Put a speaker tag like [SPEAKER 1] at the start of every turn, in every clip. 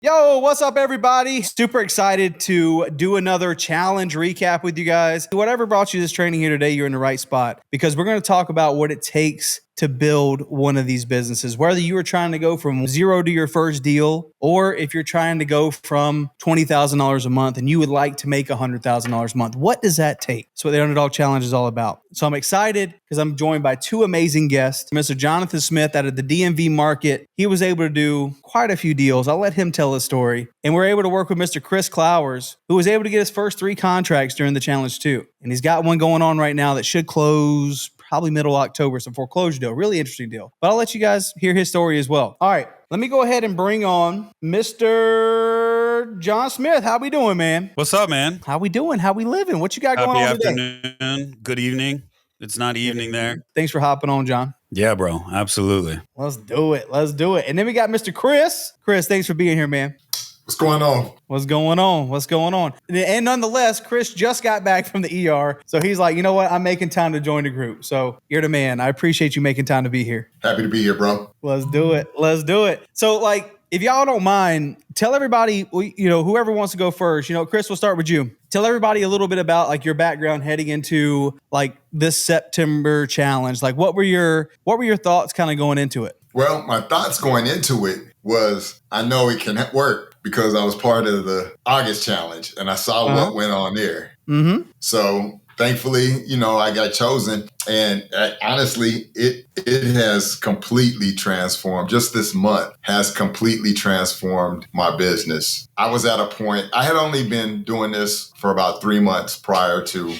[SPEAKER 1] Yo, what's up, everybody? Super excited to do another challenge recap with you guys. Whatever brought you this training here today, you're in the right spot because we're going to talk about what it takes to build one of these businesses. Whether you are trying to go from zero to your first deal, or if you're trying to go from $20,000 a month and you would like to make $100,000 a month, what does that take? That's what the Underdog Challenge is all about. So I'm excited because I'm joined by two amazing guests. Mr. Jonathan Smith out of the DMV market. He was able to do quite a few deals. I'll let him tell his story. And we're able to work with Mr. Chris Clowers, who was able to get his first 3 contracts during the challenge too. And he's got one going on right now that should close probably middle of October. It's a foreclosure deal, really interesting deal. But I'll let you guys hear his story as well. All right, let me go ahead and bring on Mr. John Smith. How we doing, man?
[SPEAKER 2] What's up, man?
[SPEAKER 1] How we doing? How we living? What you got going on today?
[SPEAKER 2] Happy afternoon. Good evening. It's not evening there.
[SPEAKER 1] Thanks for hopping on, John.
[SPEAKER 2] Yeah, bro. Absolutely.
[SPEAKER 1] Let's do it. Let's do it. And then we got Mr. Chris. Chris, thanks for being here, man.
[SPEAKER 3] What's going on?
[SPEAKER 1] What's going on? What's going on? And nonetheless, Chris just got back from the ER. So he's like, you know what? I'm making time to join the group. So you're the man. I appreciate you making time to be here.
[SPEAKER 3] Happy to be here, bro.
[SPEAKER 1] Let's do it. Let's do it. So like, if y'all don't mind, tell everybody, you know, whoever wants to go first, you know, Chris, we'll start with you. Tell everybody a little bit about like your background heading into like this September challenge. Like what were your thoughts kind of going into it?
[SPEAKER 3] Well, my thoughts going into it was I know it can work because I was part of the August challenge and I saw what went on there. Mm-hmm. So thankfully, you know, I got chosen, and honestly, it has completely transformed. Just this month has completely transformed my business. I was at a point, I had only been doing this for about 3 months prior to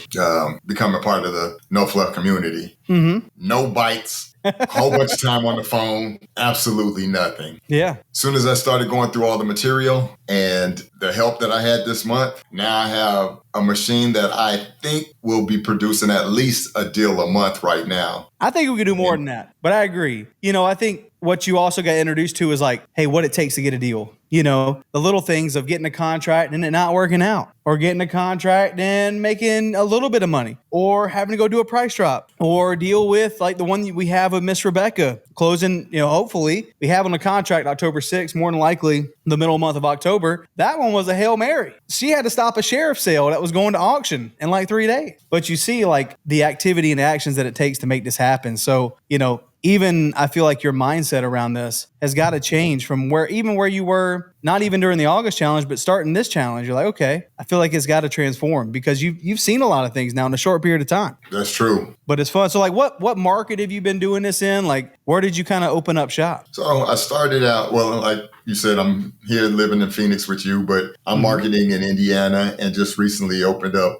[SPEAKER 3] becoming part of the No Fluff community. Mm-hmm. No bites. A whole bunch of time on the phone, absolutely nothing.
[SPEAKER 1] Yeah.
[SPEAKER 3] As soon as I started going through all the material and the help that I had this month, now I have a machine that I think will be producing at least a deal a month right now.
[SPEAKER 1] I think we could do more than that, but I agree. You know, I think what you also got introduced to is like, hey, what it takes to get a deal. You know, the little things of getting a contract and it not working out, or getting a contract and making a little bit of money, or having to go do a price drop, or deal with like the one we have with Miss Rebecca closing, you know, hopefully we have on a contract October 6th, more than likely the middle month of October. That one was a Hail Mary. She had to stop a sheriff sale that was going to auction in like 3 days. But you see like the activity and actions that it takes to make this happen. So, you know, even I feel like your mindset around this has got to change from where you were, not even during the August challenge, but starting this challenge. You're like, okay, I feel like it's got to transform because you've seen a lot of things now in a short period of time.
[SPEAKER 3] That's true.
[SPEAKER 1] But it's fun. So like what market have you been doing this in? Like where did you kind of open up shop?
[SPEAKER 3] So I started out, well, like you said, I'm here living in Phoenix with you, but I'm marketing in Indiana and just recently opened up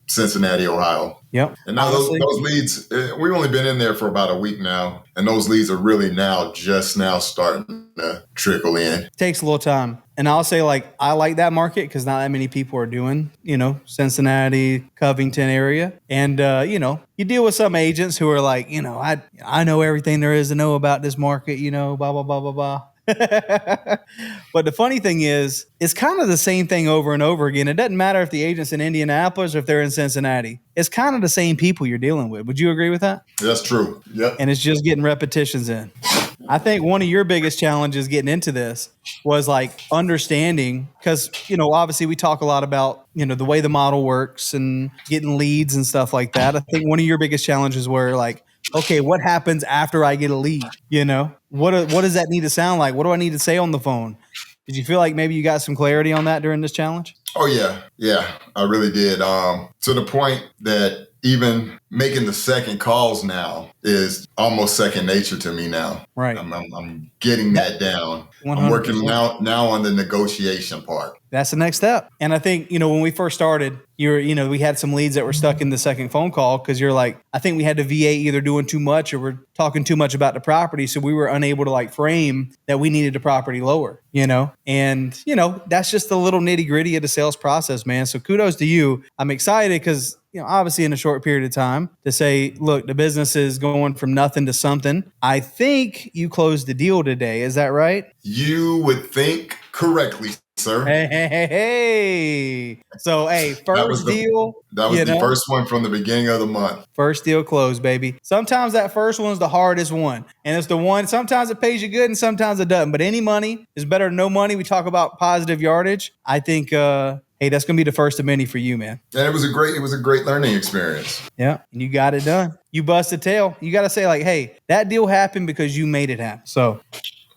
[SPEAKER 3] Cincinnati, Ohio.
[SPEAKER 1] Yep.
[SPEAKER 3] And now those leads, we've only been in there for about a week now, and those leads are really just now starting to trickle in.
[SPEAKER 1] Takes a little time. And I'll say like, I like that market because not that many people are doing, you know, Cincinnati, Covington area. And, you know, you deal with some agents who are like, you know, I know everything there is to know about this market, you know, blah, blah, blah, blah, blah. But the funny thing is, it's kind of the same thing over and over again. It doesn't matter if the agent's in Indianapolis or if they're in Cincinnati. It's kind of the same people you're dealing with. Would you agree with that?
[SPEAKER 3] That's true. Yep.
[SPEAKER 1] And it's just getting repetitions in. I think one of your biggest challenges getting into this was like understanding, because, you know, obviously we talk a lot about, you know, the way the model works and getting leads and stuff like that. I think one of your biggest challenges were like, okay, what happens after I get a lead? You know, what does that need to sound like? What do I need to say on the phone? Did you feel like maybe you got some clarity on that during this challenge?
[SPEAKER 3] Oh, yeah. Yeah, I really did. To the point that even making the second calls now is almost second nature to me now.
[SPEAKER 1] Right.
[SPEAKER 3] I'm getting that down.
[SPEAKER 1] 100%.
[SPEAKER 3] I'm working now on the negotiation part.
[SPEAKER 1] That's the next step. And I think, you know, when we first started, we had some leads that were stuck in the second phone call because you're like, I think we had the VA either doing too much or we're talking too much about the property. So we were unable to like frame that we needed the property lower, you know? And, you know, that's just the little nitty gritty of the sales process, man. So kudos to you. I'm excited because, you know, obviously in a short period of time to say, look, the business is going from nothing to something. I think you closed the deal today. Is that right?
[SPEAKER 3] You would think correctly sir.
[SPEAKER 1] Hey. So, hey,
[SPEAKER 3] That was
[SPEAKER 1] first deal.
[SPEAKER 3] the first one from the beginning of the month.
[SPEAKER 1] First deal closed, baby. Sometimes that first one's the hardest one. And it's the one, sometimes it pays you good and sometimes it doesn't. But any money is better than no money. We talk about positive yardage. I think, hey, that's going to be the first of many for you, man.
[SPEAKER 3] And it was a great learning experience.
[SPEAKER 1] Yeah. And you got it done. You busted tail. You got to say like, hey, that deal happened because you made it happen. So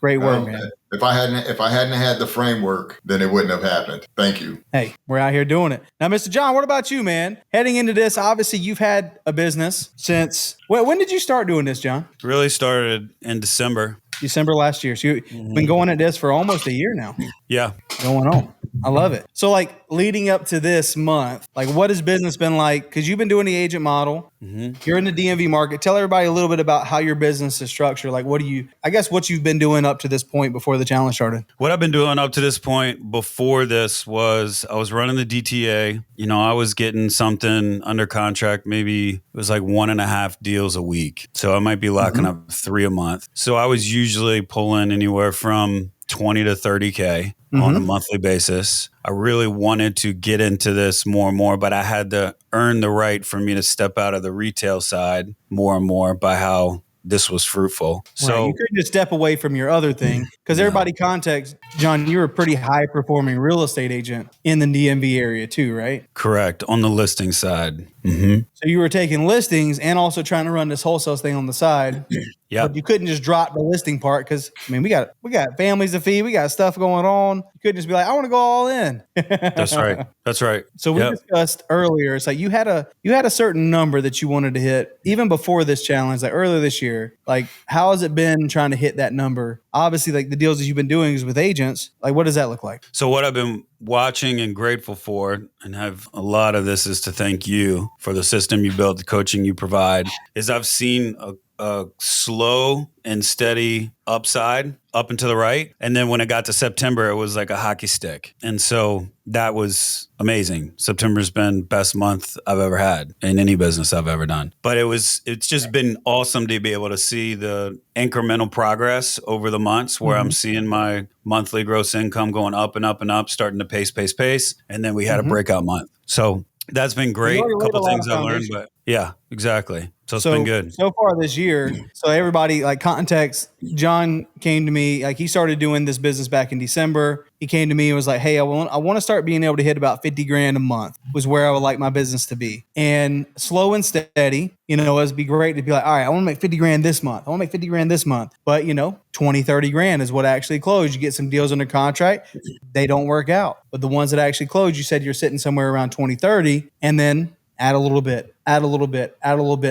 [SPEAKER 1] great work, man.
[SPEAKER 3] If I hadn't had the framework, then it wouldn't have happened. Thank you.
[SPEAKER 1] Hey, we're out here doing it. Now, Mr. John, what about you, man? Heading into this, obviously you've had a business since, when did you start doing this, John?
[SPEAKER 2] Really started in December
[SPEAKER 1] last year. So you've been going at this for almost a year now.
[SPEAKER 2] Yeah.
[SPEAKER 1] Going on. I love it. So like leading up to this month, like what has business been like? Because you've been doing the agent model. You're in the DMV market. Tell everybody a little bit about how your business is structured. Like what you've been doing up to this point before the challenge started.
[SPEAKER 2] What I've been doing up to this point before this was I was running the DTA. I was getting something under contract. Maybe it was like 1.5 deals a week. So I might be locking up 3 a month. So I was usually pulling anywhere from 20 to 30K on a monthly basis. I really wanted to get into this more and more, but I had to earn the right for me to step out of the retail side more and more by how this was fruitful. So
[SPEAKER 1] you couldn't just step away from your other thing because everybody context, John, you're a pretty high performing real estate agent in the DMV area too, right?
[SPEAKER 2] Correct. On the listing side.
[SPEAKER 1] So you were taking listings and also trying to run this wholesale thing on the side.
[SPEAKER 2] Yeah.
[SPEAKER 1] But you couldn't just drop the listing part because we got families to feed, we got stuff going on. You couldn't just be like, I want to go all in.
[SPEAKER 2] That's right. That's right.
[SPEAKER 1] So we discussed earlier, it's like you had a certain number that you wanted to hit even before this challenge, like earlier this year. Like how has it been trying to hit that number? Obviously, like the deals that you've been doing is with agents. Like what does that look like?
[SPEAKER 2] So what I've been watching and grateful for, and have a lot of this is to thank you for the system you built, the coaching you provide, is I've seen a slow and steady upside up and to the right. And then when it got to September, it was like a hockey stick. And so that was amazing. September's been best month I've ever had in any business I've ever done. But it's just been awesome to be able to see the incremental progress over the months where I'm seeing my monthly gross income going up and up and up, starting to pace. And then we had a breakout month. So that's been great. A couple things I learned, but yeah, exactly. So it's been good. So
[SPEAKER 1] far this year, so everybody, like context, John came to me, like he started doing this business back in December. He came to me and was like, hey, I want to start being able to hit about 50 grand a month was where I would like my business to be. And slow and steady, it'd be great to be like, all right, I want to make 50 grand this month. I want to make 50 grand this month. But 20, 30 grand is what actually closed. You get some deals under contract. They don't work out. But the ones that actually closed, you said you're sitting somewhere around 20, 30, and then add a little bit.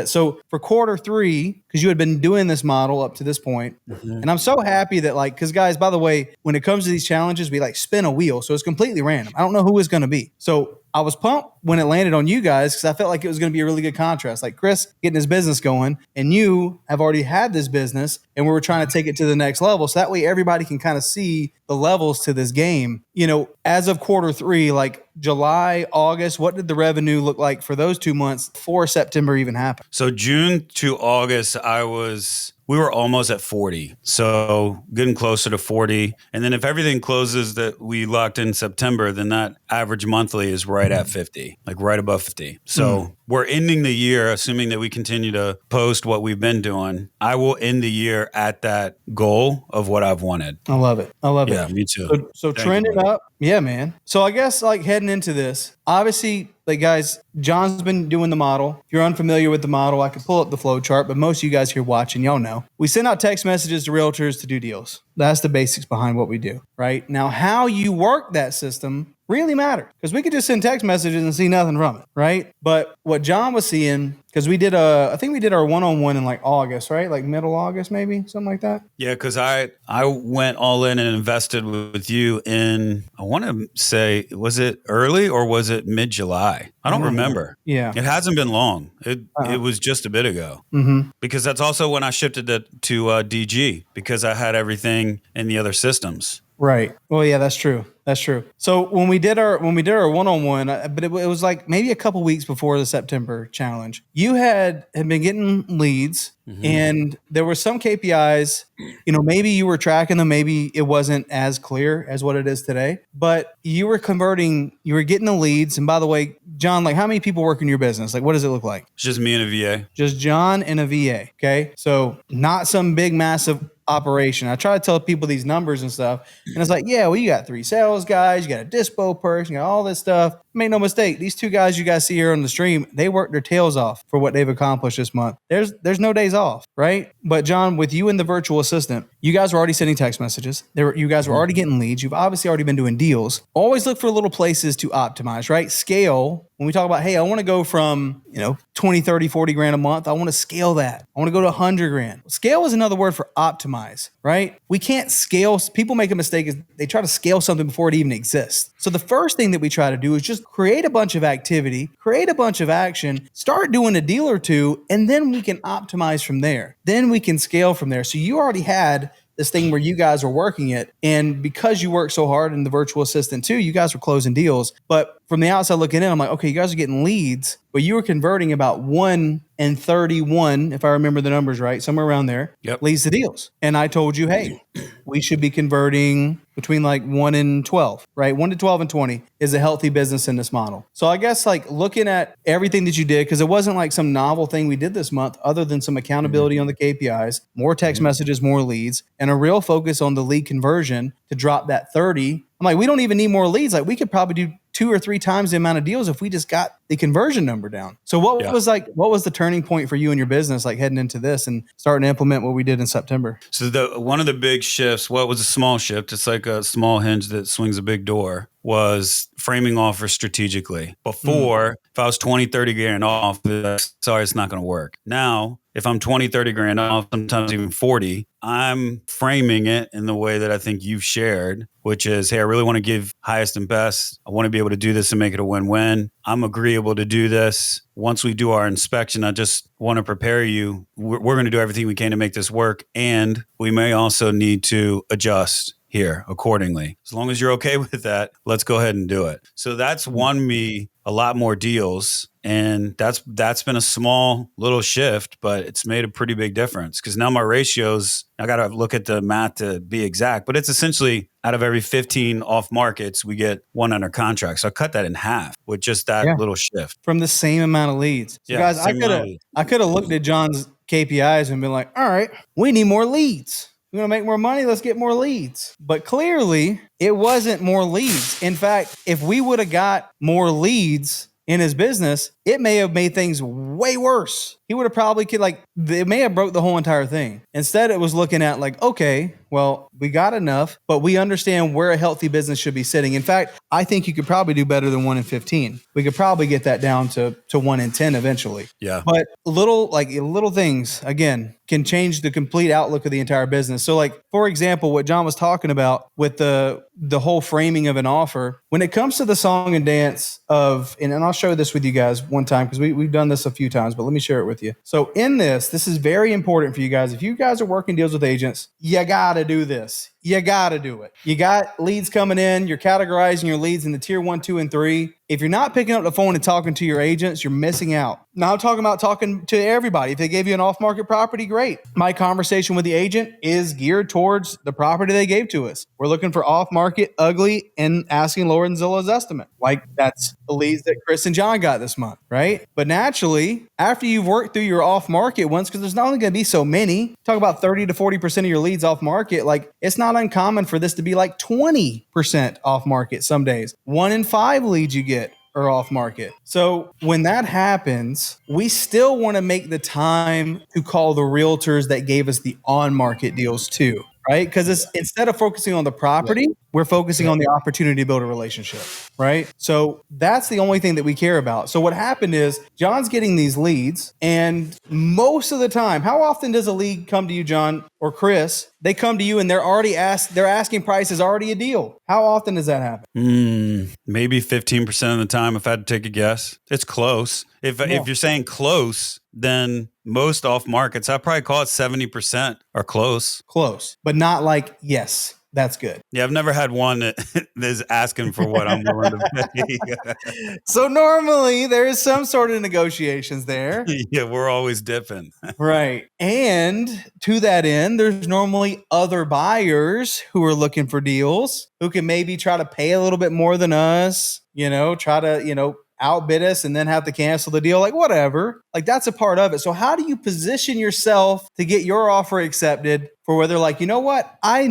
[SPEAKER 1] So for quarter 3, because you had been doing this model up to this point, and I'm so happy that because guys, by the way, when it comes to these challenges, we spin a wheel. So it's completely random. I don't know who it's going to be. So I was pumped when it landed on you guys because I felt like it was going to be a really good contrast. Like Chris getting his business going and you have already had this business and we were trying to take it to the next level. So that way everybody can kind of see the levels to this game. As of quarter 3, like July, August, what did the revenue look like for those 2 months before September even happened?
[SPEAKER 2] So June to August, we were almost at 40. So getting closer to 40. And then if everything closes that we locked in September, then that average monthly is right at 50, like right above 50. So we're ending the year, assuming that we continue to post what we've been doing. I will end the year at that goal of what I've wanted.
[SPEAKER 1] I love it.
[SPEAKER 2] Yeah, me too.
[SPEAKER 1] So trending up. Yeah, man. So I guess heading into this, obviously, guys, John's been doing the model. If you're unfamiliar with the model, I could pull up the Flowchart, but most of you guys here watching, y'all know. We send out text messages to realtors to do deals. That's the basics behind what we do, right? Now, how you work that system really matters because we could just send text messages and see nothing from it, right? But what John was seeing, because I think we did our one-on-one in August, right? Middle August, maybe something like that.
[SPEAKER 2] Yeah, because I went all in and invested with you in, I want to say, was it early or was it mid-July? I don't remember.
[SPEAKER 1] Yeah.
[SPEAKER 2] It hasn't been long. It was just a bit ago. Because that's also when I shifted it to DG because I had everything in the other systems.
[SPEAKER 1] Right. Well, yeah, that's true. That's true. So when we did our one-on-one, but it was like maybe a couple weeks before the September challenge, you had been getting leads, and there were some KPIs. Maybe you were tracking them, maybe it wasn't as clear as what it is today, but you were getting the leads. And by the way, John, like, how many people work in your business? Like, what does it look like?
[SPEAKER 2] It's just me and a VA.
[SPEAKER 1] Just John and a VA. Okay. So not some big, massive operation. I try to tell people these numbers and stuff, and it's like, yeah, well, you got 3 sales guys, you got a dispo person, you got all this stuff. Make no mistake, these 2 guys you guys see here on the stream, they work their tails off for what they've accomplished this month. There's no days off, right? But John, with you and the virtual assistant, you guys were already sending text messages. You guys were already getting leads. You've obviously already been doing deals. Always look for little places to optimize, right? Scale. When we talk about, hey, I want to go from, 20, 30, 40 grand a month, I want to scale that. I want to go to 100 grand. Scale is another word for optimize, right? We can't scale. People make a mistake is they try to scale something before it even exists. So the first thing that we try to do is just create a bunch of activity, create a bunch of action, start doing a deal or two, and then we can optimize from there. Then we can scale from there. So you already had this thing where you guys were working it. And because you work so hard in the virtual assistant too, you guys were closing deals. But from the outside looking in, I'm like, okay, you guys are getting leads, but you were converting about 1 in 31, if I remember the numbers right, somewhere around there, leads to deals. And I told you, hey, we should be converting between like 1 in 12, right? 1 to 12 and 20 is a healthy business in this model. So I guess like looking at everything that you did, because it wasn't like some novel thing we did this month, other than some accountability on the KPIs, more text messages, more leads, and a real focus on the lead conversion to drop that 30. I'm like, we don't even need more leads. Like we could probably do 2 or 3 times the amount of deals if we just got the conversion number down. So what was the turning point for you and your business, like heading into this and starting to implement what we did in September?
[SPEAKER 2] So one of the big shifts, what was a small shift, it's like a small hinge that swings a big door, was framing offers strategically. Before, if I was 20, 30 grand off, sorry, it's not going to work. Now, if I'm 20, 30 grand off, sometimes even 40, I'm framing it in the way that I think you've shared, which is, hey, I really want to give highest and best. I want to be able to do this and make it a win-win. I'm agreeable to do this. Once we do our inspection, I just want to prepare you. We're going to do everything we can to make this work. And we may also need to adjust here accordingly. As long as you're okay with that, let's go ahead and do it. So that's won me a lot more deals. And that's been a small little shift, but it's made a pretty big difference because now my ratios, I got to look at the math to be exact, but it's essentially out of every 15 off markets, we get 1 under contract. So I cut that in half with just that little shift.
[SPEAKER 1] From the same amount of leads. So guys, I could have looked at John's KPIs and been like, all right, we need more leads. We want to make more money. Let's get more leads. But clearly it wasn't more leads. In fact, if we would have got more leads in his business, it may have made things way worse. He would have probably it may have broke the whole entire thing. Instead, it was looking at like, okay, well, we got enough, but we understand where a healthy business should be sitting. In fact, I think you could probably do better than 1 in 15. We could probably get that down to 1 in 10 eventually.
[SPEAKER 2] Yeah.
[SPEAKER 1] But little things, again, can change the complete outlook of the entire business. So like, for example, what John was talking about with the whole framing of an offer, when it comes to the song and dance of, and I'll show this with you guys one time because we've done this a few times, but let me share it with you. So in this is very important for you guys. If you guys are working deals with agents, you got to do this. You got to do it. You got leads coming in. You're categorizing your leads into tier 1, 2, and 3. If you're not picking up the phone and talking to your agents, you're missing out. Now I'm talking about talking to everybody. If they gave you an off-market property, great. My conversation with the agent is geared towards the property they gave to us. We're looking for off-market, ugly, and asking lower than Zillow's estimate. Like that's the leads that Chris and John got this month, right? But naturally, after you've worked through your off-market ones, because there's not only going to be so many, talk about 30 to 40% of your leads off-market, like it's not uncommon for this to be like 20% off-market some days. 1 in 5 leads you get are off market. So when that happens, we still want to make the time to call the realtors that gave us the on market deals too, right? Because it's instead of focusing on the property, we're focusing on the opportunity to build a relationship, right? So that's the only thing that we care about. So what happened is John's getting these leads, and most of the time, how often does a lead come to you, John or Chris? They come to you and they're asking price is already a deal. How often does that happen?
[SPEAKER 2] Maybe 15% of the time, if I had to take a guess. It's close. If you're saying close, then most off markets, I'd probably call it 70% are close.
[SPEAKER 1] Close, but not like yes. that's good.
[SPEAKER 2] Yeah, I've never had one that is asking for what I'm willing to pay.
[SPEAKER 1] So normally there is some sort of negotiations there.
[SPEAKER 2] Yeah, we're always dipping.
[SPEAKER 1] Right. And to that end, there's normally other buyers who are looking for deals who can maybe try to pay a little bit more than us, try to, outbid us and then have to cancel the deal, like whatever. Like that's a part of it. So how do you position yourself to get your offer accepted for where they're like, you know what? I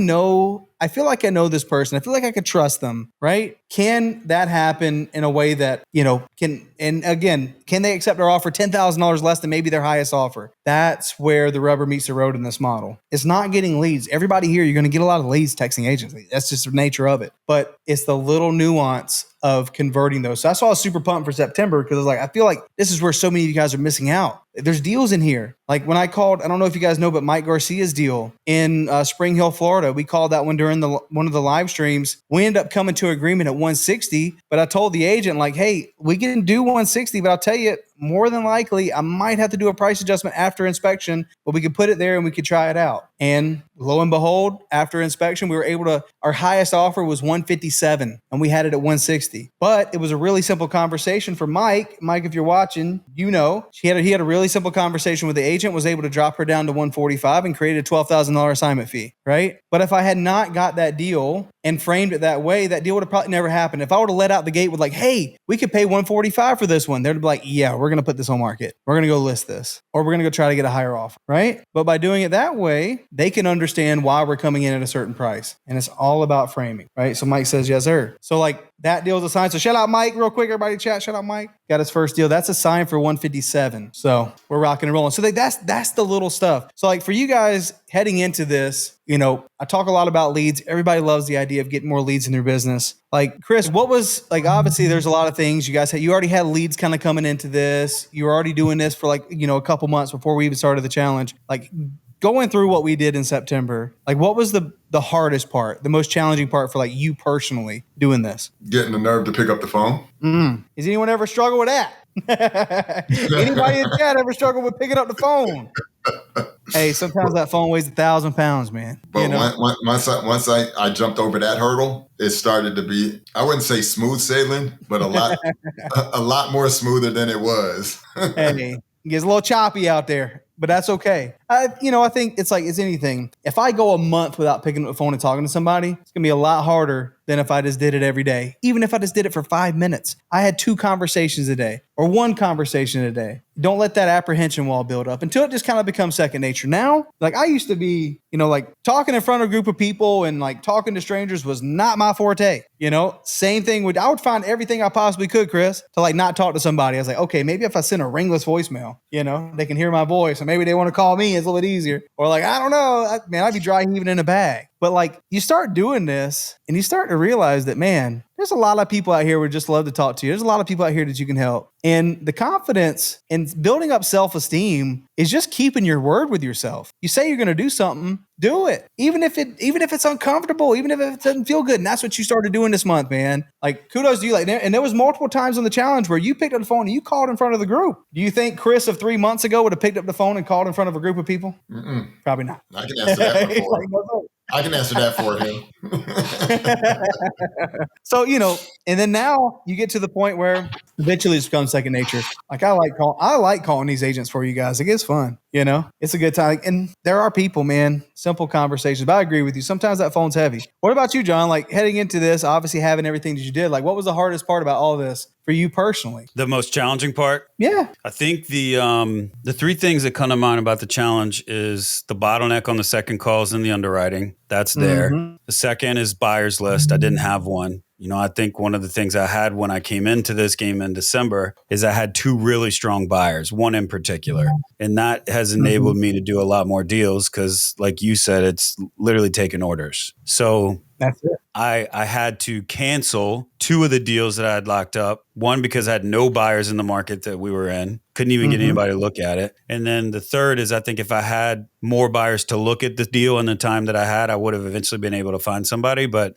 [SPEAKER 1] feel like I know this person. I feel like I could trust them, right? Can that happen in a way that, can they accept our offer $10,000 less than maybe their highest offer? That's where the rubber meets the road in this model. It's not getting leads. Everybody here, you're going to get a lot of leads texting agents. That's just the nature of it. But it's the little nuance of converting those. So that's why I was super pumped for September because I was like, I feel like this is where so many of you guys are missing out. There's deals in here. Like when I called, I don't know if you guys know, but Mike Garcia's deal in Spring Hill, Florida, we called that one during one of the live streams. We ended up coming to agreement at 160, but I told the agent like, hey, we can do 160, but I'll tell you, more than likely, I might have to do a price adjustment after inspection, but we could put it there and we could try it out. And lo and behold, after inspection, we were able to, our highest offer was 157 and we had it at 160. But it was a really simple conversation for Mike. Mike, if you're watching, he had a really simple conversation with the agent, was able to drop her down to 145 and create a $12,000 assignment fee, right? But if I had not got that deal and framed it that way, that deal would have probably never happened. If I would have let out the gate with like, hey, we could pay 145 for this one, they'd be like, yeah, we're going to put this on market. We're going to go list this, or we're going to go try to get a higher offer, right? But by doing it that way, they can understand why we're coming in at a certain price. And it's all about framing, right? So Mike says, yes, sir. So like that deal's assigned. So shout out Mike real quick, everybody chat. Shout out Mike. Got his first deal. That's assigned for 157. So we're rocking and rolling. So that's the little stuff. So like for you guys heading into this, I talk a lot about leads. Everybody loves the idea of getting more leads in their business. Like Chris, what was like, obviously there's a lot of things you already had leads kind of coming into this. You were already doing this for like, a couple months before we even started the challenge. Like going through what we did in September, like what was the hardest part, the most challenging part for like you personally doing this?
[SPEAKER 3] Getting the nerve to pick up the phone.
[SPEAKER 1] Has anyone ever struggled with that? Anybody in chat ever struggled with picking up the phone? Hey, sometimes that phone weighs 1,000 pounds, man.
[SPEAKER 3] But once I jumped over that hurdle, it started to be, I wouldn't say smooth sailing, but a lot more smoother than it was.
[SPEAKER 1] Hey, it gets a little choppy out there, but that's okay. I think it's anything. If I go a month without picking up the phone and talking to somebody, it's going to be a lot harder than if I just did it every day. Even if I just did it for 5 minutes. I had 2 conversations a day or 1 conversation a day. Don't let that apprehension wall build up until it just kind of becomes second nature. Now, like I used to be, like talking in front of a group of people and like talking to strangers was not my forte. Same thing I would find everything I possibly could, Chris, to like not talk to somebody. I was like, okay, maybe if I send a ringless voicemail, they can hear my voice and maybe they want to call me. It's a little bit easier. Or like, I don't know, I'd be dry heaving in a bag. But like you start doing this and you start to realize that, man, there's a lot of people out here who would just love to talk to you. There's a lot of people out here that you can help. And the confidence and building up self-esteem is just keeping your word with yourself. You say you're going to do something, do it. Even if it's uncomfortable, even if it doesn't feel good. And that's what you started doing this month, man. Like kudos to you. Like, and there was multiple times on the challenge where you picked up the phone and you called in front of the group. Do you think Chris of 3 months ago would have picked up the phone and called in front of a group of people?
[SPEAKER 3] Mm-mm.
[SPEAKER 1] Probably not.
[SPEAKER 3] I can answer that before. I can answer that for him.
[SPEAKER 1] So, and then now you get to the point where eventually it's become second nature. Like I like calling these agents for you guys. It gets fun. It's a good time. And there are people, man, simple conversations, but I agree with you. Sometimes that phone's heavy. What about you, John? Like heading into this, obviously having everything that you did, like what was the hardest part about all this for you personally?
[SPEAKER 2] The most challenging part?
[SPEAKER 1] Yeah.
[SPEAKER 2] I think the 3 things that come to mind about the challenge is the bottleneck on the second calls and the underwriting. That's there. Mm-hmm. The second is buyer's list. I didn't have one. I think one of the things I had when I came into this game in December is I had 2 really strong buyers, one in particular. And that has enabled me to do a lot more deals because, like you said, it's literally taking orders. So
[SPEAKER 1] that's it.
[SPEAKER 2] I had to cancel 2 of the deals that I had locked up. One, because I had no buyers in the market that we were in. Couldn't even get anybody to look at it. And then the third is I think if I had more buyers to look at the deal in the time that I had, I would have eventually been able to find somebody, but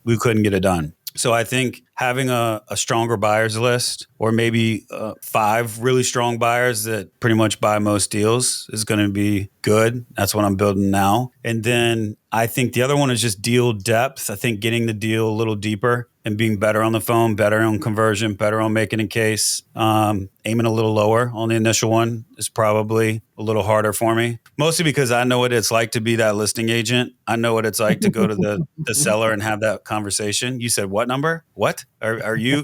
[SPEAKER 2] we couldn't get it done. So I think having a stronger buyers list or maybe 5 really strong buyers that pretty much buy most deals is going to be good. That's what I'm building now. And then I think the other one is just deal depth. I think getting the deal a little deeper and being better on the phone, better on conversion, better on making a case, aiming a little lower on the initial one is probably a little harder for me. Mostly because I know what it's like to be that listing agent. I know what it's like to go to the seller and have that conversation. You said, what number? What? Are you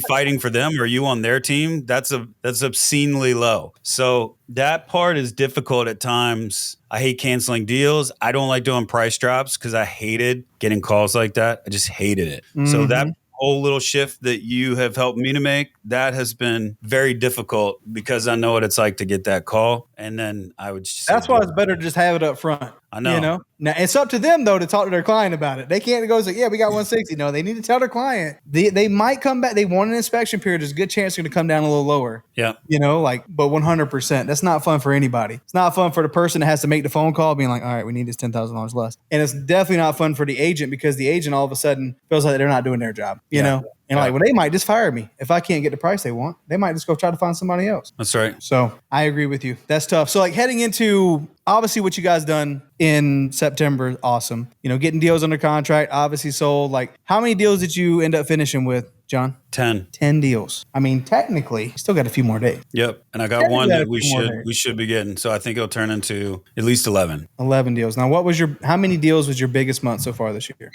[SPEAKER 2] fighting for them? Are you on their team? That's obscenely low. So that part is difficult at times. I hate canceling deals. I don't like doing price drops because I hated getting calls like that. I just hated it. Mm-hmm. So that whole little shift that you have helped me to make, that has been very difficult because I know what it's like to get that call. And then I would just
[SPEAKER 1] that's why it's better to just have it up front.
[SPEAKER 2] I know.
[SPEAKER 1] You know? Now it's up to them though to talk to their client about it. They can't go say, yeah, we got 160. No, they need to tell their client. They might come back. They want an inspection period. There's a good chance they're going to come down a little lower.
[SPEAKER 2] Yeah.
[SPEAKER 1] You know, but 100%. That's not fun for anybody. It's not fun for the person that has to make the phone call being like, all right, we need this $10,000 less. And it's definitely not fun for the agent because the agent all of a sudden feels like they're not doing their job, you know? And like, well, they might just fire me. If I can't get the price they want, they might just go try to find somebody else.
[SPEAKER 2] That's right.
[SPEAKER 1] So I agree with you. That's tough. So like heading into obviously what you guys done in September is awesome. You know, getting deals under contract, obviously sold. Like how many deals did you end up finishing with, John?
[SPEAKER 2] 10
[SPEAKER 1] deals. I mean, technically, still got a few more days.
[SPEAKER 2] Yep. And I got one that we should be getting. So I think it'll turn into at least 11.
[SPEAKER 1] 11 deals. Now, how many deals was your biggest month so far this year?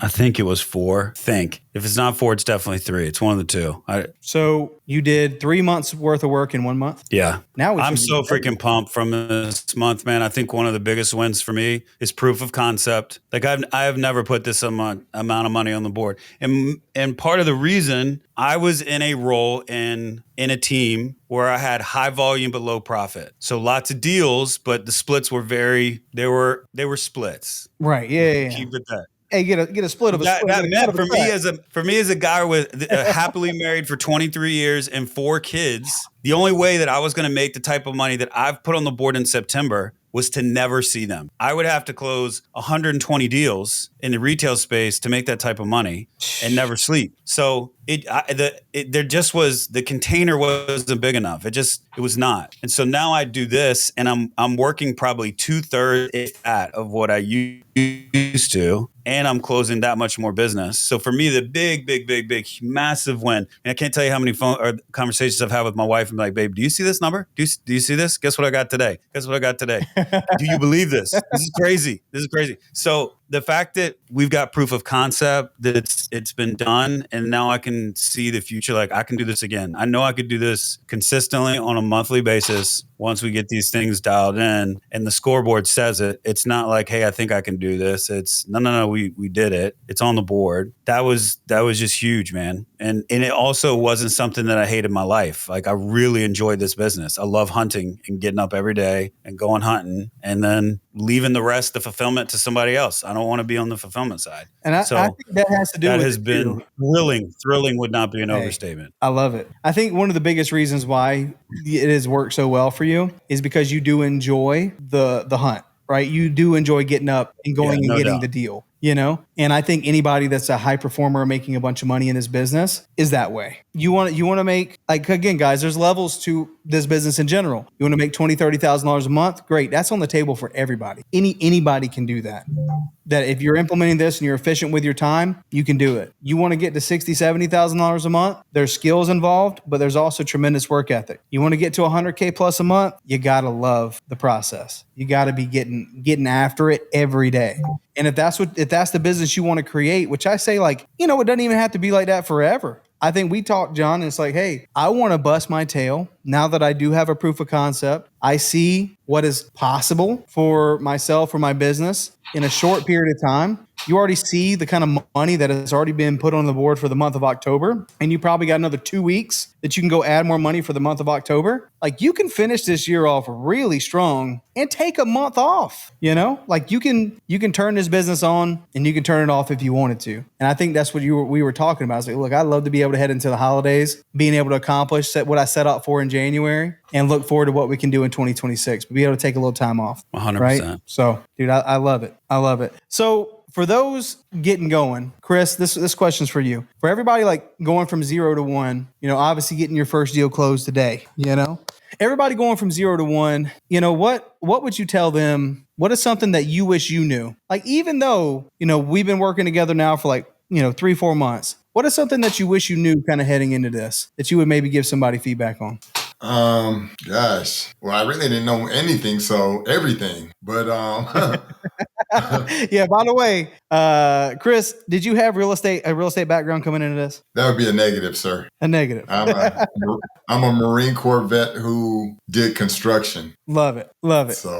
[SPEAKER 2] I think it was 4. If it's not 4, it's definitely 3. It's one of the two.
[SPEAKER 1] So you did 3 months worth of work in 1 month?
[SPEAKER 2] Yeah.
[SPEAKER 1] Now
[SPEAKER 2] I'm so freaking pumped from this month, man. I think one of the biggest wins for me is proof of concept. Like I have never put this amount of money on the board. And part of the reason I was in a role in a team where I had high volume but low profit. So lots of deals, but the splits were they were splits.
[SPEAKER 1] Right. Yeah.
[SPEAKER 2] Keep it that.
[SPEAKER 1] Hey, get a split of a split.
[SPEAKER 2] That meant for me as a guy with happily married for 23 years and 4 kids, the only way that I was going to make the type of money that I've put on the board in September was to never see them. I would have to close 120 deals in the retail space to make that type of money and never sleep. So there just was, the container wasn't big enough. It was not. And so now I do this and I'm working probably 2/3 of what I used to. And I'm closing that much more business. So for me, the big, massive win, and I can't tell you how many phone or conversations I've had with my wife. I'm like, babe, do you see this number? Do you see this? Guess what I got today? Do you believe this? This is crazy. So the fact that we've got proof of concept, that it's been done, and now I can see the future. Like I can do this again. I know I could do this consistently on a monthly basis once we get these things dialed in and the scoreboard says it. It's not like, hey, I think I can do this. It's no, we did it. It's on the board. That was just huge, man. And it also wasn't something that I hated in my life. Like I really enjoyed this business. I love hunting and getting up every day and going hunting and then leaving the rest, the fulfillment, to somebody else. I don't want to be on the fulfillment side.
[SPEAKER 1] And I think that has to do with
[SPEAKER 2] that has been thrilling would not be an overstatement.
[SPEAKER 1] I love it. I think one of the biggest reasons why it has worked so well for you is because you do enjoy the hunt, right? You do enjoy getting up and going and getting the deal. You know, and I think anybody that's a high performer making a bunch of money in this business is that way. You want to make, like, again, guys, there's levels to this business in general. You want to make $20,000, $30,000 a month. Great. That's on the table for everybody. Anybody can do that. That if you're implementing this and you're efficient with your time, you can do it. You want to get to $60,000, $70,000 a month. There's skills involved, but there's also tremendous work ethic. You want to get to $100K plus a month. You got to love the process. You got to be getting after it every day. And if that's the business you want to create, which I say, like, you know, it doesn't even have to be like that forever. I think we talked, John, and it's like, hey, I want to bust my tail now that I do have a proof of concept. I see what is possible for myself or my business in a short period of time. You already see the kind of money that has already been put on the board for the month of October. And you probably got another 2 weeks that you can go add more money for the month of October. Like you can finish this year off really strong and take a month off, you know, like you can turn this business on and you can turn it off if you wanted to. And I think that's what we were talking about. I was like, look, I'd love to be able to head into the holidays, being able to accomplish what I set out for in January and look forward to what we can do in 2026, but be able to take a little time off.
[SPEAKER 2] 100%.
[SPEAKER 1] Right? So, dude, I love it. I love it. So for those getting going, Chris, this question's for you. For everybody like going from 0 to 1, obviously getting your first deal closed today, everybody going from 0 to 1, what would you tell them? What is something that you wish you knew? Like, even though, we've been working together now for like, 3-4 months, what is something that you wish you knew kind of heading into this that you would maybe give somebody feedback on?
[SPEAKER 3] Gosh. Well, I really didn't know anything, so everything. But
[SPEAKER 1] yeah, by the way, Chris, did you have a real estate background coming into this?
[SPEAKER 3] That would be a negative, sir.
[SPEAKER 1] A negative.
[SPEAKER 3] I'm a Marine Corps vet who did construction.
[SPEAKER 1] Love it.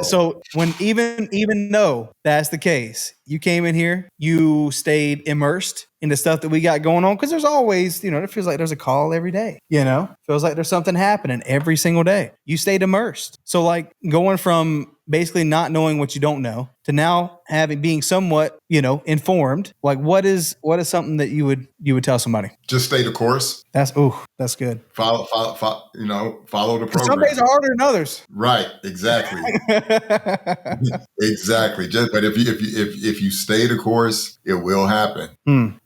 [SPEAKER 1] So when even though that's the case, you came in here, you stayed immersed in the stuff that we got going on, because there's always, it feels like there's a call every day, feels like there's something happening every single day. You stayed immersed. So like going from basically not knowing what you don't know to now being somewhat, informed, like what is something that you would tell somebody? Just
[SPEAKER 3] stay the course.
[SPEAKER 1] That's good.
[SPEAKER 3] Follow the program.
[SPEAKER 1] Some days are harder than others.
[SPEAKER 3] Right. Exactly. Exactly. But if you stay the course, it will happen.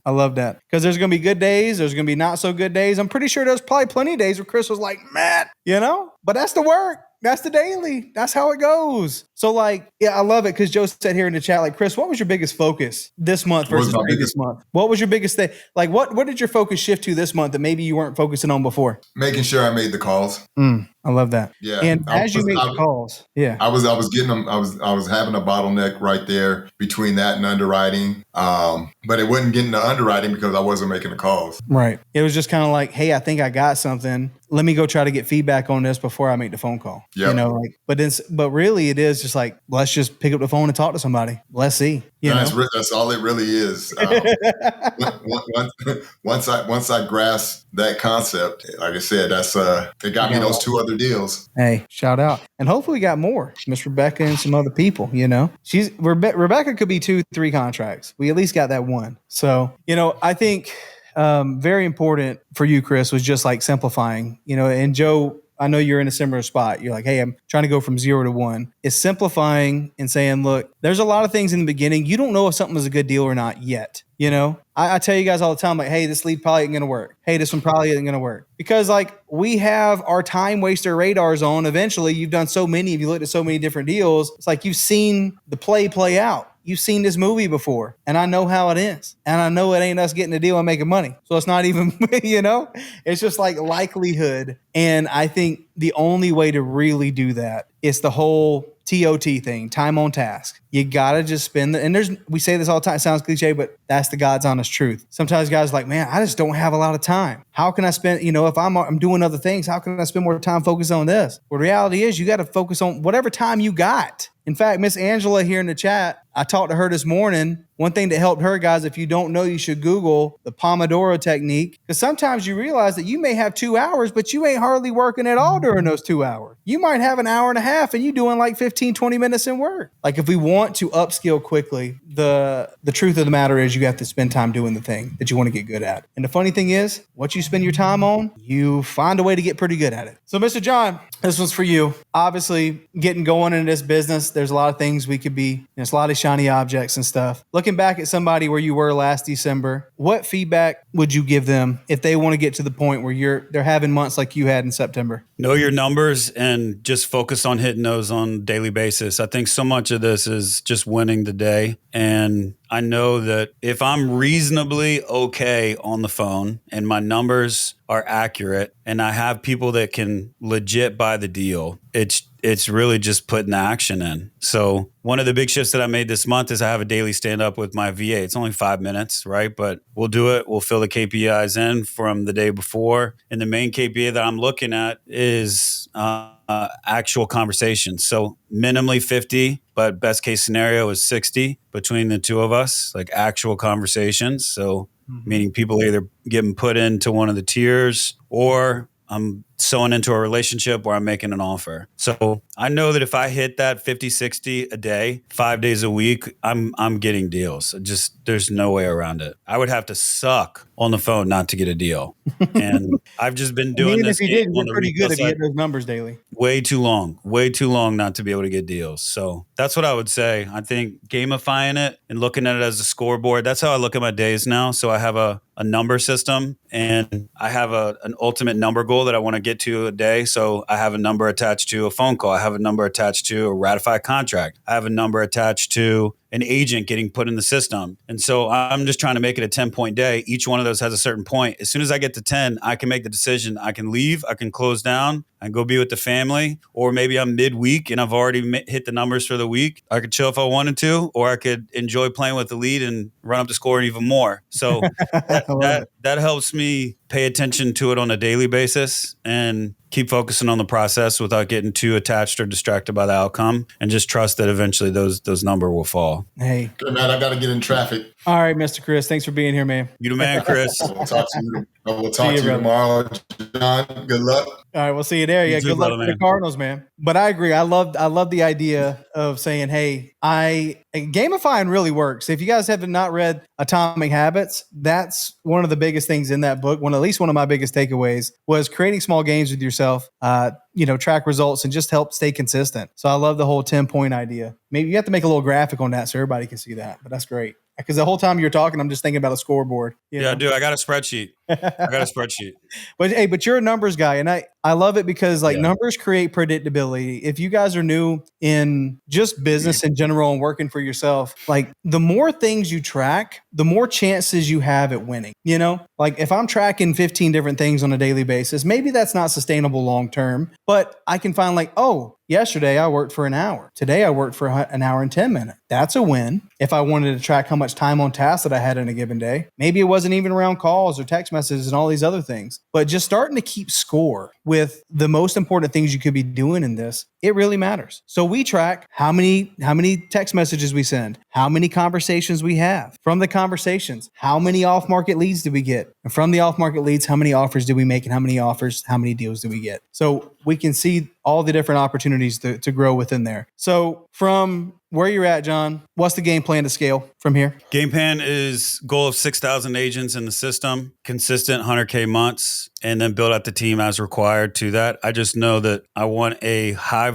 [SPEAKER 1] I love that, because there's going to be good days. There's going to be not so good days. I'm pretty sure there's probably plenty of days where Chris was like, Matt, but that's the work. That's the daily. That's how it goes. So like, yeah, I love it, because Joe said here in the chat, like, Chris, what was your biggest focus this month versus previous month? What was your biggest thing? Like, what did your focus shift to this month that maybe you weren't focusing on before?
[SPEAKER 3] Making sure I made the calls.
[SPEAKER 1] I love that.
[SPEAKER 3] Yeah.
[SPEAKER 1] And as you make the calls, yeah.
[SPEAKER 3] I was getting them. I was having a bottleneck right there between that and underwriting. But it wasn't getting to underwriting because I wasn't making the calls.
[SPEAKER 1] Right. It was just kind of like, hey, I think I got something. Let me go try to get feedback on this before I make the phone call.
[SPEAKER 3] Yeah.
[SPEAKER 1] But really it is just like, let's just pick up the phone and talk to somebody. Let's see.
[SPEAKER 3] That's all it really is. Once I grasped that concept, like I said, it got me those 2 other deals.
[SPEAKER 1] Hey, shout out. And hopefully we got more. Miss Rebecca and some other people, Rebecca could be 2-3 contracts. We at least got that one. So, I think very important for you, Chris, was just like simplifying, and Joe, I know you're in a similar spot. You're like, hey, I'm trying to go from 0 to 1. It's simplifying and saying, look, there's a lot of things in the beginning. You don't know if something is a good deal or not yet. I tell you guys all the time, like, hey, this lead probably ain't going to work. Hey, this one probably isn't going to work. Because like we have our time waster radars on. Eventually, you've done so many, if you looked at so many different deals, it's like you've seen the play out. You've seen this movie before, and I know how it is. And I know it ain't us getting a deal and making money. So it's not even, it's just like likelihood. And I think the only way to really do that is the whole TOT thing, time on task. You gotta just spend we say this all the time, it sounds cliche, but that's the God's honest truth. Sometimes guys are like, man, I just don't have a lot of time. How can I spend, if I'm doing other things, how can I spend more time focusing on this? Well, the reality is you got to focus on whatever time you got. In fact, Miss Angela here in the chat, I talked to her this morning. One thing that helped her, guys, if you don't know, you should Google the Pomodoro technique, because sometimes you realize that you may have 2 hours, but you ain't hardly working at all during those 2 hours. You might have an hour and a half and you doing like 15, 20 minutes in work. Like if we want to upskill quickly, the truth of the matter is you have to spend time doing the thing that you want to get good at. And the funny thing is, what you spend your time on, you find a way to get pretty good at it. So Mr. John, this one's for you. Obviously, getting going in this business, there's a lot of things we could be, there's a lot of shiny objects and stuff. Looking back at somebody where you were last December, what feedback would you give them if they want to get to the point where they're having months like you had in September?
[SPEAKER 2] Know your numbers and just focus on hitting those on a daily basis. I think so much of this is just winning the day. And I know that if I'm reasonably okay on the phone and my numbers are accurate and I have people that can legit buy the deal, it's really just putting the action in. So one of the big shifts that I made this month is I have a daily stand up with my VA. It's only 5 minutes, right? But we'll do it. We'll fill the KPIs in from the day before. And the main KPI that I'm looking at is actual conversations. So minimally 50, but best case scenario is 60 between the two of us, like actual conversations. So meaning people either getting put into one of the tiers or I'm sewing into a relationship or I'm making an offer. So I know that if I hit that 50, 60 a day, 5 days a week, I'm getting deals. There's no way around it. I would have to suck on the phone not to get a deal. And I've just been doing
[SPEAKER 1] even
[SPEAKER 2] this
[SPEAKER 1] if you
[SPEAKER 2] game
[SPEAKER 1] did,
[SPEAKER 2] on
[SPEAKER 1] you're
[SPEAKER 2] the
[SPEAKER 1] pretty
[SPEAKER 2] retail
[SPEAKER 1] good if you
[SPEAKER 2] side
[SPEAKER 1] hit those numbers daily.
[SPEAKER 2] way too long not to be able to get deals. So that's what I would say. I think gamifying it and looking at it as a scoreboard, that's how I look at my days now. So I have a number system and I have an ultimate number goal that I want to get to a day. So I have a number attached to a phone call. I have a number attached to a ratified contract. I have a number attached to an agent getting put in the system. And so I'm just trying to make it a 10-point day. Each one of those has a certain point. As soon as I get to 10, I can make the decision. I can leave, I can close down, I can go be with the family, or maybe I'm midweek and I've already hit the numbers for the week. I could chill if I wanted to, or I could enjoy playing with the lead and run up the score even more. So that helps me pay attention to it on a daily basis and keep focusing on the process without getting too attached or distracted by the outcome, and just trust that eventually those numbers will fall.
[SPEAKER 1] Hey,
[SPEAKER 3] good man. I got to get in traffic.
[SPEAKER 1] All right, Mr. Chris. Thanks for being here, man.
[SPEAKER 2] You the man, Chris.
[SPEAKER 3] We'll talk to you tomorrow, John. Good luck.
[SPEAKER 1] All right, we'll see you there.
[SPEAKER 2] You
[SPEAKER 1] Yeah,
[SPEAKER 2] too,
[SPEAKER 1] good luck
[SPEAKER 2] brother,
[SPEAKER 1] for the
[SPEAKER 2] man.
[SPEAKER 1] Cardinals, man. But I agree. I love the idea of saying, hey, gamifying really works. If you guys have not read Atomic Habits, that's one of the biggest things in that book. At least one of my biggest takeaways was creating small games with yourself, track results and just help stay consistent. So I love the whole 10-point idea. Maybe you have to make a little graphic on that so everybody can see that, but that's great. Because the whole time you're talking, I'm just thinking about a scoreboard.
[SPEAKER 2] Yeah, I do. I got a spreadsheet.
[SPEAKER 1] But you're a numbers guy, and I love it because numbers create predictability. If you guys are new in just business in general and working for yourself, like the more things you track, the more chances you have at winning. Like if I'm tracking 15 different things on a daily basis, maybe that's not sustainable long term, but I can find yesterday I worked for an hour. Today I worked for an hour and 10 minutes. That's a win. If I wanted to track how much time on task that I had in a given day, maybe it wasn't even around calls or text messages and all these other things, but just starting to keep score with the most important things you could be doing in this, it really matters. So we track how many text messages we send, how many conversations we have. From the conversations, how many off-market leads did we get? And from the off-market leads, how many offers did we make and how many deals did we get? So we can see all the different opportunities to grow within there. So from where you're at, John, what's the game plan to scale from here?
[SPEAKER 2] Game plan is goal of 6,000 agents in the system, consistent 100K months, and then build out the team as required to that. I just know that I want a low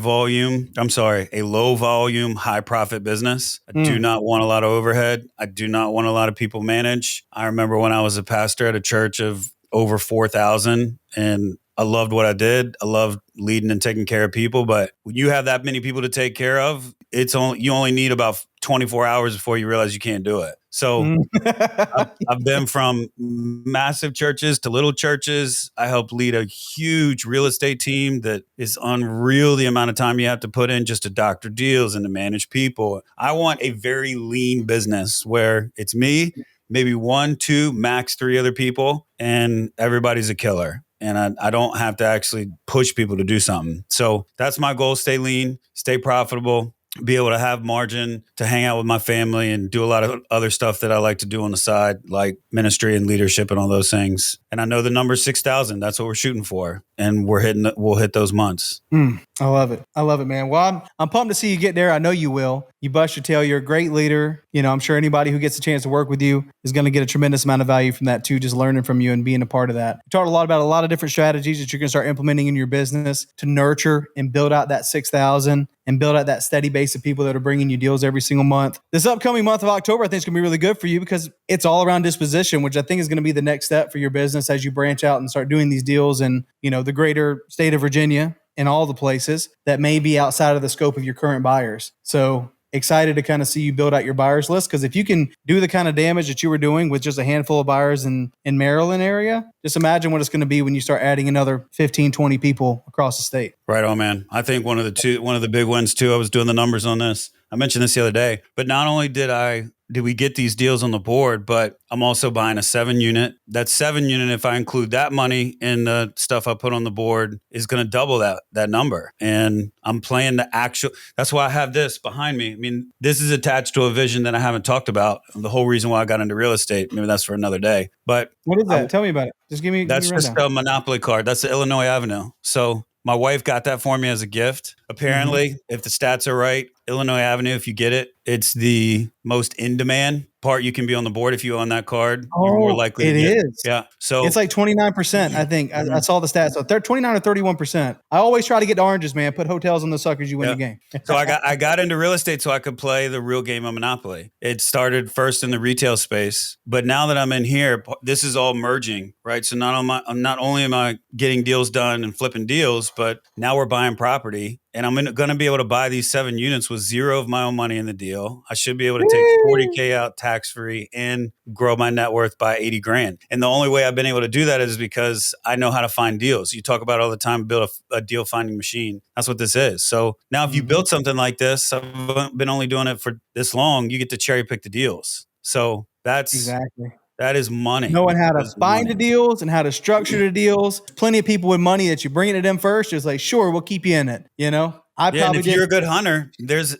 [SPEAKER 2] volume, high profit business. I do not want a lot of overhead. I do not want a lot of people manage. I remember when I was a pastor at a church of over 4,000 and I loved what I did. I loved leading and taking care of people. But when you have that many people to take care of, you only need about 24 hours before you realize you can't do it. So I've been from massive churches to little churches. I helped lead a huge real estate team that is unreal the amount of time you have to put in just to doctor deals and to manage people. I want a very lean business where it's me, maybe 1, 2, max 3 other people, and everybody's a killer. And I don't have to actually push people to do something. So that's my goal. Stay lean, stay profitable, be able to have margin to hang out with my family and do a lot of other stuff that I like to do on the side, like ministry and leadership and all those things. And I know the number 6,000. That's what we're shooting for. And we'll hit those months.
[SPEAKER 1] I love it, man. Well, I'm pumped to see you get there. I know you will. You bust your tail. You're a great leader. I'm sure anybody who gets a chance to work with you is going to get a tremendous amount of value from that too, just learning from you and being a part of that. You talked a lot about a lot of different strategies that you're going to start implementing in your business to nurture and build out that 6,000 and build out that steady base of people that are bringing you deals every single month. This upcoming month of October, I think is going to be really good for you because it's all around disposition, which I think is going to be the next step for your business as you branch out and start doing these deals in, the greater state of Virginia and all the places that may be outside of the scope of your current buyers. So excited to kind of see you build out your buyers list, because if you can do the kind of damage that you were doing with just a handful of buyers in Maryland area, just imagine what it's going to be when you start adding another 15, 20 people across the state.
[SPEAKER 2] Right on, man. I think one of the big wins too, I was doing the numbers on this. I mentioned this the other day, but not only did we get these deals on the board, but I'm also buying a 7 unit. That 7 unit, if I include that money in the stuff I put on the board, is going to double that number. And I'm playing the actual, that's why I have this behind me. I mean, this is attached to a vision that I haven't talked about. The whole reason why I got into real estate, maybe that's for another day. But
[SPEAKER 1] what is that? Tell me about it. Just give me
[SPEAKER 2] that's
[SPEAKER 1] give me a
[SPEAKER 2] just
[SPEAKER 1] rundown.
[SPEAKER 2] a Monopoly card. That's the Illinois Avenue. So my wife got that for me as a gift. Apparently, if the stats are right, Illinois Avenue, if you get it, it's the most in demand part you can be on the board. If you own that card, you're more likely to get it.
[SPEAKER 1] Is.
[SPEAKER 2] Yeah. So
[SPEAKER 1] it's like 29%, I think. I saw the stats. So they're 29 or 31%. I always try to get the oranges, man. Put hotels on the suckers, you win the game.
[SPEAKER 2] So I got into real estate so I could play the real game of Monopoly. It started first in the retail space, but now that I'm in here, this is all merging, right? So not only am I getting deals done and flipping deals, but now we're buying property. And I'm going to be able to buy these 7 units with zero of my own money in the deal. I should be able to take 40K out tax-free and grow my net worth by 80 grand. And the only way I've been able to do that is because I know how to find deals. You talk about all the time, build a deal finding machine. That's what this is. So now if you build something like this, I've been only doing it for this long, you get to cherry pick the deals. So that's
[SPEAKER 1] exactly.
[SPEAKER 2] That is money.
[SPEAKER 1] Knowing how to find the deals and how to structure the deals. Plenty of people with money that you bring it to them first. Just like, sure, we'll keep you in it. You know,
[SPEAKER 2] and if you're a good hunter, there's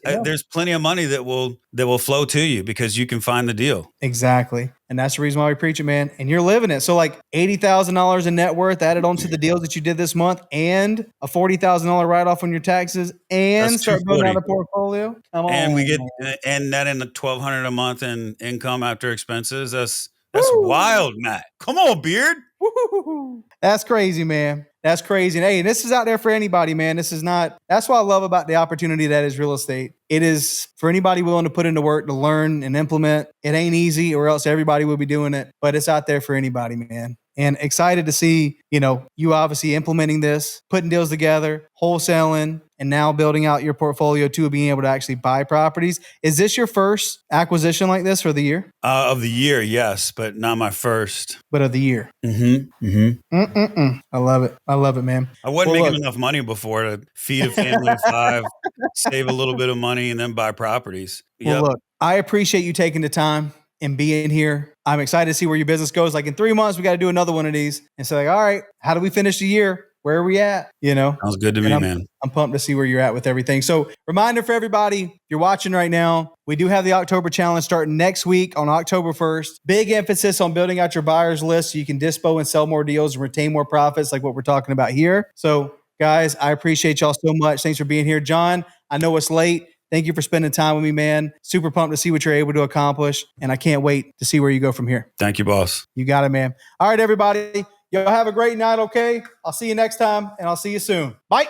[SPEAKER 2] plenty of money that will flow to you because you can find the deal.
[SPEAKER 1] Exactly. And that's the reason why we preach it, man. And you're living it. So like $80,000 in net worth added onto the deals that you did this month and a $40,000 write-off on your taxes and start building out a portfolio.
[SPEAKER 2] Come on, and we get, and that in the $1,200 a month in income after expenses. That's wild, Matt. Come on, Beard.
[SPEAKER 1] Woo-hoo-hoo-hoo. That's crazy, man. That's crazy. And hey, this is out there for anybody, man. That's what I love about the opportunity that is real estate. It is for anybody willing to put into work to learn and implement. It ain't easy or else everybody would be doing it, but it's out there for anybody, man. And excited to see, you obviously implementing this, putting deals together, wholesaling, and now building out your portfolio too, being able to actually buy properties. Is this your first acquisition like this for the year?
[SPEAKER 2] Of the year, yes, but not my first.
[SPEAKER 1] But of the year. I love it, man.
[SPEAKER 2] I wasn't making enough money before to feed a family of 5, save a little bit of money, and then buy properties.
[SPEAKER 1] Well, look, I appreciate you taking the time and being here. I'm excited to see where your business goes. Like in 3 months, we got to do another one of these. And so all right, how do we finish the year? Where are we at?
[SPEAKER 2] Sounds good to me, man.
[SPEAKER 1] I'm pumped to see where you're at with everything. So reminder for everybody, if you're watching right now, we do have the October challenge starting next week on October 1st. Big emphasis on building out your buyers list so you can dispo and sell more deals and retain more profits like what we're talking about here. So guys, I appreciate y'all so much. Thanks for being here. John, I know it's late. Thank you for spending time with me, man. Super pumped to see what you're able to accomplish. And I can't wait to see where you go from here.
[SPEAKER 2] Thank you, boss.
[SPEAKER 1] You got it, man. All right, everybody. Y'all have a great night, okay? I'll see you next time, and I'll see you soon. Bye.